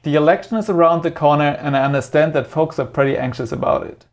The election is around the corner, and I understand that folks are pretty anxious about it.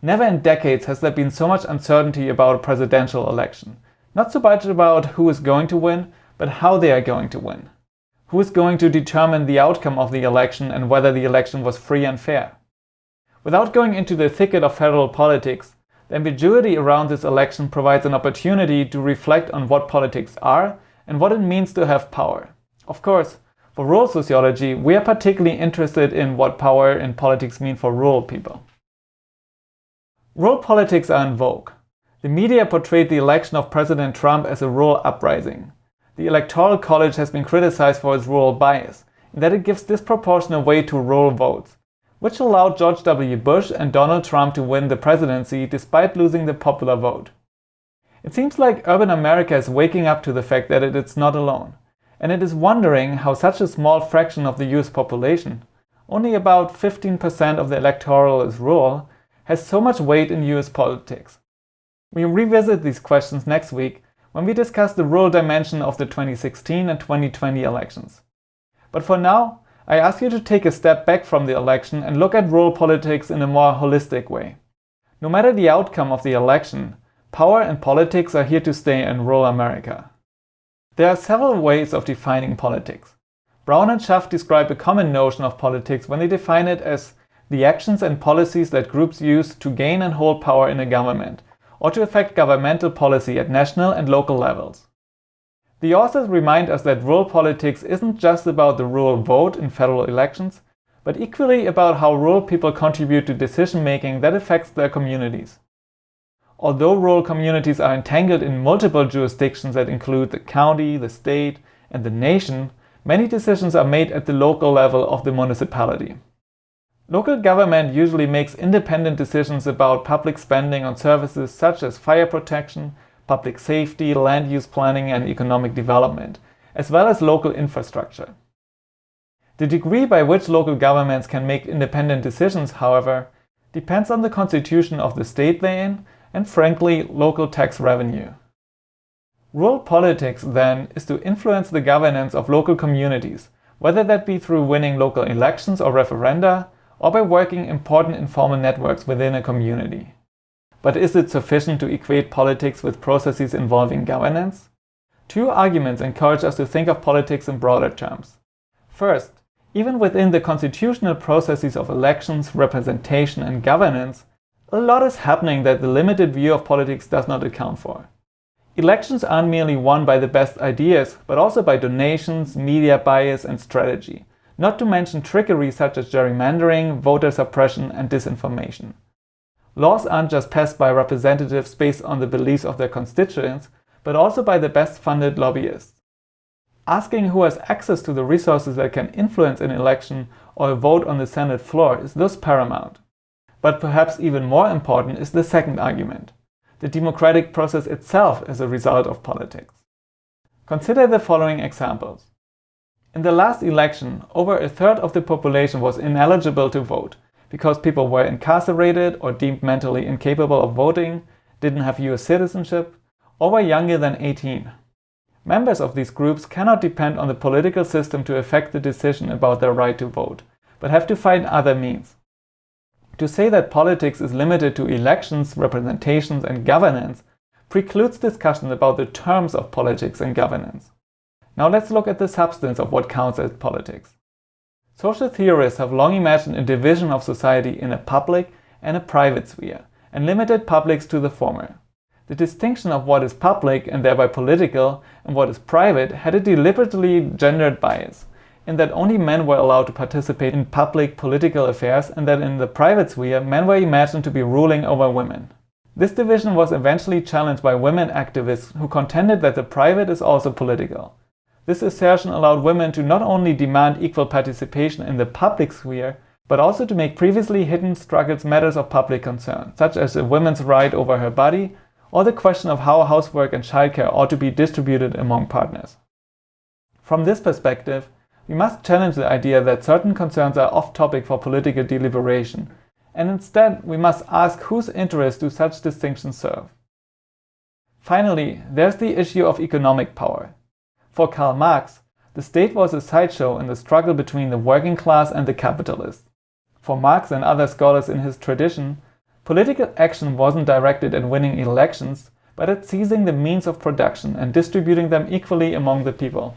Never in decades has there been so much uncertainty about a presidential election. Not so much about who is going to win, but how they are going to win. Who is going to determine the outcome of the election and whether the election was free and fair. Without going into the thicket of federal politics, the ambiguity around this election provides an opportunity to reflect on what politics are and what it means to have power. Of course, for rural sociology, we are particularly interested in what power and politics mean for rural people. Rural politics are in vogue. The media portrayed the election of President Trump as a rural uprising. The Electoral College has been criticized for its rural bias, in that it gives disproportionate weight to rural votes, which allowed George W. Bush and Donald Trump to win the presidency despite losing the popular vote. It seems like urban America is waking up to the fact that it is not alone, and it is wondering how such a small fraction of the US population, only about 15% of the electoral is rural, has so much weight in US politics. We revisit these questions next week when we discuss the rural dimension of the 2016 and 2020 elections. But for now, I ask you to take a step back from the election and look at rural politics in a more holistic way. No matter the outcome of the election, power and politics are here to stay in rural America. There are several ways of defining politics. Brown and Schaff describe a common notion of politics when they define it as the actions and policies that groups use to gain and hold power in a government, or to affect governmental policy at national and local levels. The authors remind us that rural politics isn't just about the rural vote in federal elections, but equally about how rural people contribute to decision-making that affects their communities. Although rural communities are entangled in multiple jurisdictions that include the county, the state, and the nation, many decisions are made at the local level of the municipality. Local government usually makes independent decisions about public spending on services such as fire protection, public safety, land use planning, and economic development, as well as local infrastructure. The degree by which local governments can make independent decisions, however, depends on the constitution of the state they're in and, frankly, local tax revenue. Rural politics, then, is to influence the governance of local communities, whether that be through winning local elections or referenda, or by working important informal networks within a community. But is it sufficient to equate politics with processes involving governance? Two arguments encourage us to think of politics in broader terms. First, even within the constitutional processes of elections, representation, and governance, a lot is happening that the limited view of politics does not account for. Elections aren't merely won by the best ideas, but also by donations, media bias, and strategy, not to mention trickery such as gerrymandering, voter suppression, and disinformation. Laws aren't just passed by representatives based on the beliefs of their constituents, but also by the best-funded lobbyists. Asking who has access to the resources that can influence an election or a vote on the Senate floor is thus paramount. But perhaps even more important is the second argument. The democratic process itself is a result of politics. Consider the following examples. In the last election, over a third of the population was ineligible to vote because people were incarcerated or deemed mentally incapable of voting, didn't have US citizenship, or were younger than 18. Members of these groups cannot depend on the political system to affect the decision about their right to vote, but have to find other means. To say that politics is limited to elections, representations, and governance precludes discussion about the terms of politics and governance. Now let's look at the substance of what counts as politics. Social theorists have long imagined a division of society in a public and a private sphere, and limited publics to the former. The distinction of what is public and thereby political and what is private had a deliberately gendered bias, in that only men were allowed to participate in public political affairs and that in the private sphere men were imagined to be ruling over women. This division was eventually challenged by women activists who contended that the private is also political. This assertion allowed women to not only demand equal participation in the public sphere, but also to make previously hidden struggles matters of public concern, such as a woman's right over her body, or the question of how housework and childcare ought to be distributed among partners. From this perspective, we must challenge the idea that certain concerns are off-topic for political deliberation, and instead we must ask whose interests do such distinctions serve. Finally, there's the issue of economic power. For Karl Marx, The state was a sideshow in the struggle between the working class and the capitalists. For Marx and other scholars in his tradition, political action wasn't directed at winning elections, but at seizing the means of production and distributing them equally among the people.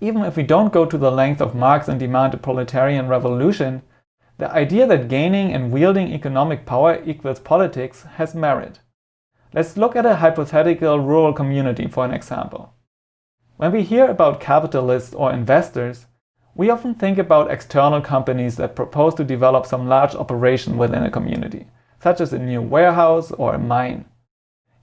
Even if we don't go to the length of Marx and demand a proletarian revolution, the idea that gaining and wielding economic power equals politics has merit. Let's look at a hypothetical rural community for an example. When we hear about capitalists or investors, we often think about external companies that propose to develop some large operation within a community, such as a new warehouse or a mine.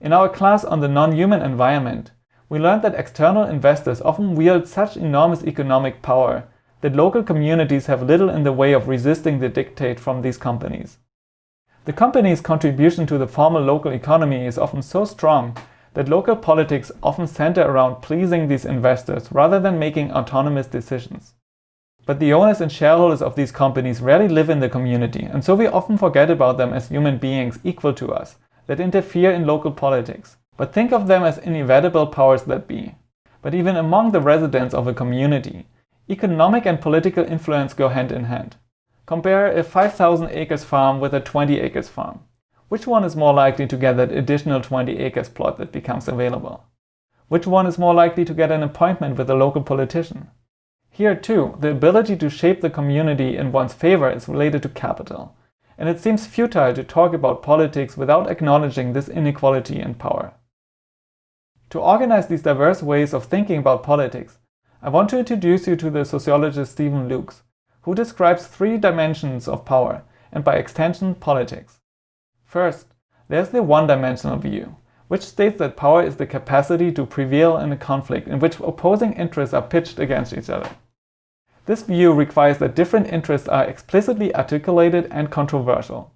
In our class on the non-human environment, we learned that external investors often wield such enormous economic power that local communities have little in the way of resisting the dictate from these companies. The company's contribution to the formal local economy is often so strong that local politics often center around pleasing these investors rather than making autonomous decisions. But the owners and shareholders of these companies rarely live in the community, and so we often forget about them as human beings equal to us that interfere in local politics, but think of them as inevitable powers that be. But even among the residents of a community, economic and political influence go hand in hand. Compare a 5,000 acres farm with a 20 acres farm. Which one is more likely to get that additional 20 acres plot that becomes available? Which one is more likely to get an appointment with a local politician? Here too, the ability to shape the community in one's favor is related to capital, and it seems futile to talk about politics without acknowledging this inequality in power. To organize these diverse ways of thinking about politics, I want to introduce you to the sociologist Stephen Lukes, who describes 3 dimensions of power, and by extension, politics. First, there's the one-dimensional view, which states that power is the capacity to prevail in a conflict in which opposing interests are pitched against each other. This view requires that different interests are explicitly articulated and controversial.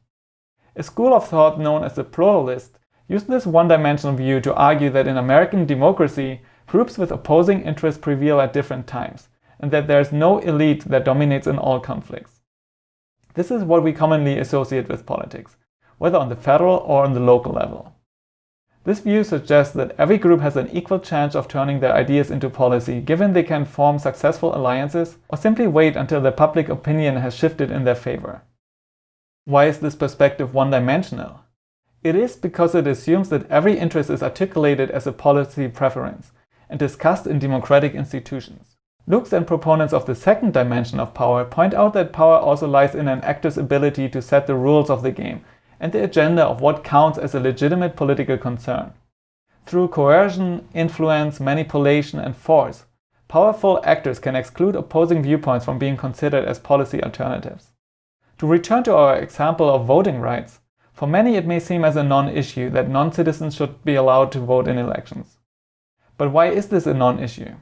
A school of thought known as the pluralist used this one-dimensional view to argue that in American democracy, groups with opposing interests prevail at different times, and that there is no elite that dominates in all conflicts. This is what we commonly associate with politics, whether on the federal or on the local level. This view suggests that every group has an equal chance of turning their ideas into policy, given they can form successful alliances or simply wait until the public opinion has shifted in their favor. Why is this perspective one-dimensional? It is because it assumes that every interest is articulated as a policy preference and discussed in democratic institutions. Lukes and proponents of the second dimension of power point out that power also lies in an actor's ability to set the rules of the game and the agenda of what counts as a legitimate political concern. Through coercion, influence, manipulation, and force, powerful actors can exclude opposing viewpoints from being considered as policy alternatives. To return to our example of voting rights, for many it may seem as a non-issue that non-citizens should be allowed to vote in elections. But why is this a non-issue?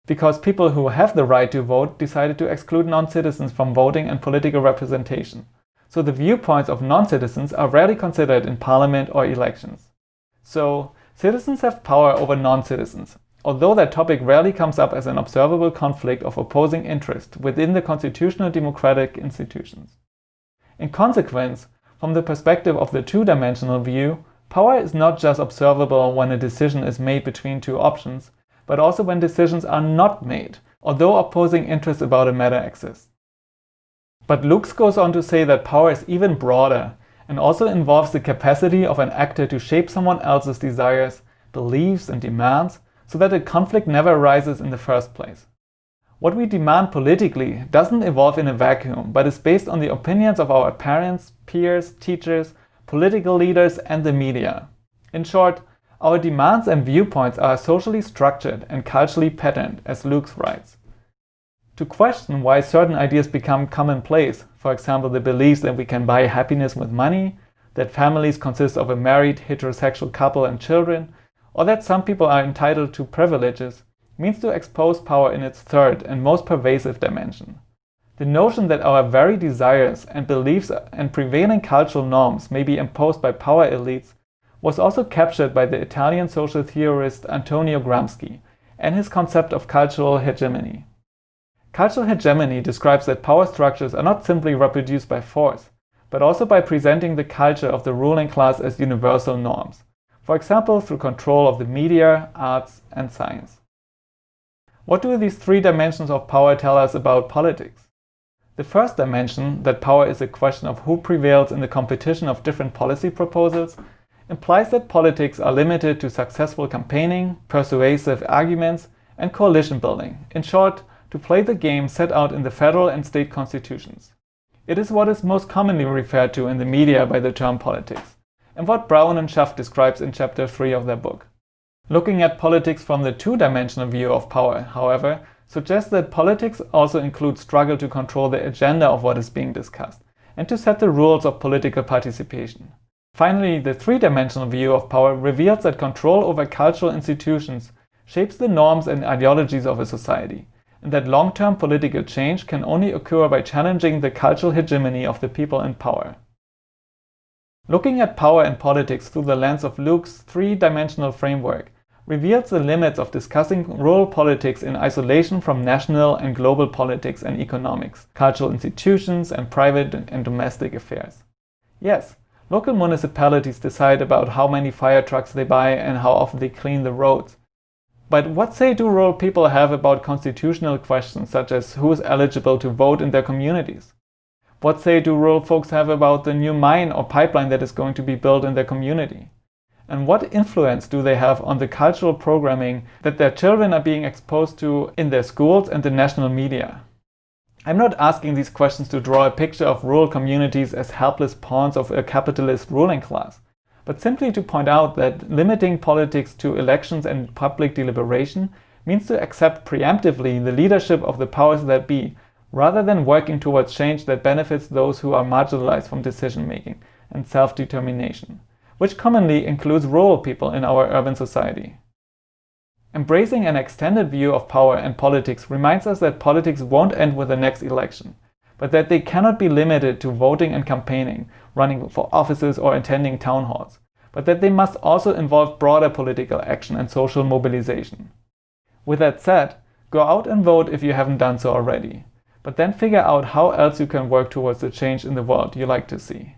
Because people who have the right to vote decided to exclude non-citizens from voting and political representation. So the viewpoints of non-citizens are rarely considered in parliament or elections. So, citizens have power over non-citizens, although that topic rarely comes up as an observable conflict of opposing interest within the constitutional democratic institutions. In consequence, from the perspective of the two-dimensional view, power is not just observable when a decision is made between 2 options, but also when decisions are not made, although opposing interests about a matter exist. But Lukes goes on to say that power is even broader and also involves the capacity of an actor to shape someone else's desires, beliefs, and demands so that a conflict never arises in the first place. What we demand politically doesn't evolve in a vacuum, but is based on the opinions of our parents, peers, teachers, political leaders, and the media. In short, our demands and viewpoints are socially structured and culturally patterned, as Lukes writes. To question why certain ideas become commonplace, for example the beliefs that we can buy happiness with money, that families consist of a married heterosexual couple and children, or that some people are entitled to privileges, means to expose power in its third and most pervasive dimension. The notion that our very desires and beliefs and prevailing cultural norms may be imposed by power elites was also captured by the Italian social theorist Antonio Gramsci and his concept of cultural hegemony. Cultural hegemony describes that power structures are not simply reproduced by force, but also by presenting the culture of the ruling class as universal norms, for example through control of the media, arts, and science. What do these three dimensions of power tell us about politics? The first dimension, that power is a question of who prevails in the competition of different policy proposals, implies that politics are limited to successful campaigning, persuasive arguments, and coalition building. In short, to play the game set out in the federal and state constitutions. It is what is most commonly referred to in the media by the term politics, and what Brown and Schaff describes in chapter 3 of their book. Looking at politics from the two-dimensional view of power, however, suggests that politics also includes struggle to control the agenda of what is being discussed, and to set the rules of political participation. Finally, the three-dimensional view of power reveals that control over cultural institutions shapes the norms and ideologies of a society, and that long-term political change can only occur by challenging the cultural hegemony of the people in power. Looking at power and politics through the lens of Luke's three-dimensional framework reveals the limits of discussing rural politics in isolation from national and global politics and economics, cultural institutions, and private and domestic affairs. Yes, local municipalities decide about how many fire trucks they buy and how often they clean the roads. But what say do rural people have about constitutional questions such as who is eligible to vote in their communities? What say do rural folks have about the new mine or pipeline that is going to be built in their community? And what influence do they have on the cultural programming that their children are being exposed to in their schools and the national media? I'm not asking these questions to draw a picture of rural communities as helpless pawns of a capitalist ruling class, but simply to point out that limiting politics to elections and public deliberation means to accept preemptively the leadership of the powers that be, rather than working towards change that benefits those who are marginalized from decision-making and self-determination, which commonly includes rural people in our urban society. Embracing an extended view of power and politics reminds us that politics won't end with the next election, but that they cannot be limited to voting and campaigning, running for offices or attending town halls, but that they must also involve broader political action and social mobilization. With that said, go out and vote if you haven't done so already, but then figure out how else you can work towards the change in the world you like to see.